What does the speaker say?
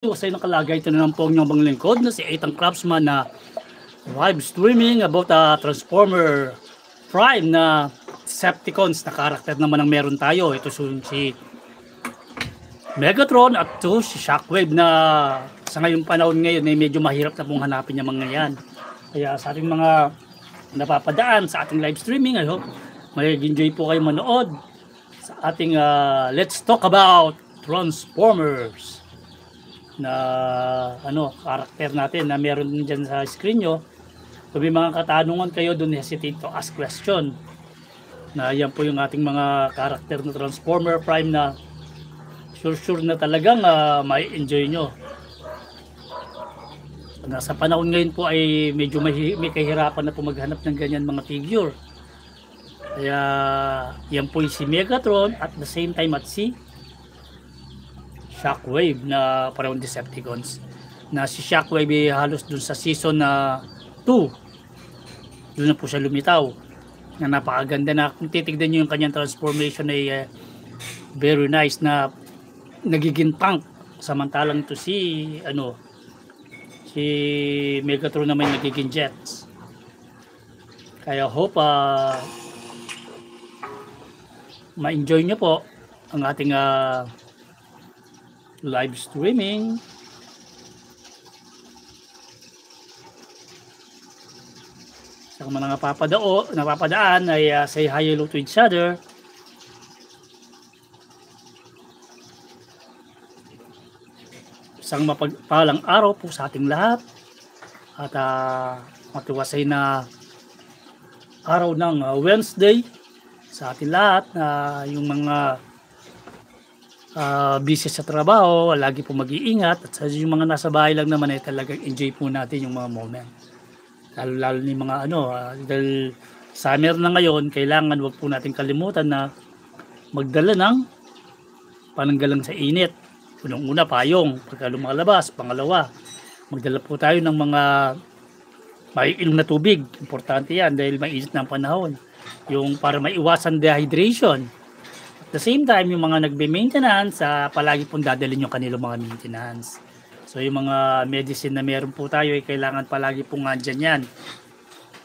Sa nakalagay, ito na lang po ang inyong lingkod na si Ethan Craftsman na live streaming about Transformer Prime na Decepticons na karakter naman ang meron tayo. Ito si Megatron at to si Shockwave na sa ngayong panahon ngayon ay medyo mahirap na pong hanapin yung mga yan. Kaya sa ating mga napapadaan sa ating live streaming, I hope may enjoy po kayo manood sa ating Let's Talk About Transformers na karakter natin na meron dyan sa screen nyo. Kung may mga katanungan kayo, don't hesitate to ask question. Na yan po yung ating mga karakter na Transformer Prime na sure na talagang may enjoy nyo. Nasa panahon ngayon po ay medyo may kahirapan na po maghanap ng ganyan mga figure. Kaya yan po yung si Megatron at the same time at si Shockwave na parang Decepticons. Na si Shockwave halos dun sa season na 2 doon na po siya lumitaw, na napakaganda na kung titignan nyo yung kanyang transformation ay very nice na nagiging tank, samantalang to si Megatron naman nagiging jets. Kaya hope ma-enjoy nyo po ang ating live streaming. Sa mga napapadaan ay say hi hello to each other. Isang mapagpalang araw po sa ating lahat at matiwasay na araw ng Wednesday sa ating lahat na yung mga busy sa trabaho, lagi po mag-iingat, at sa yung mga nasa bahay lang naman ay talagang enjoy po natin yung mga moment. Lalo ni mga dahil summer na ngayon, kailangan wag po natin kalimutan na magdala ng pananggalang sa init. Unang-una payong pagka lumalabas, pangalawa magdala po tayo ng mga maiinom na tubig. Importante yan dahil mainit na ang panahon, yung para maiwasan dehydration. At the same time, yung mga nagbe-maintenance, palagi pong dadalhin yung kanilang mga maintenance. So yung mga medicine na meron po tayo ay kailangan palagi pong andyan yan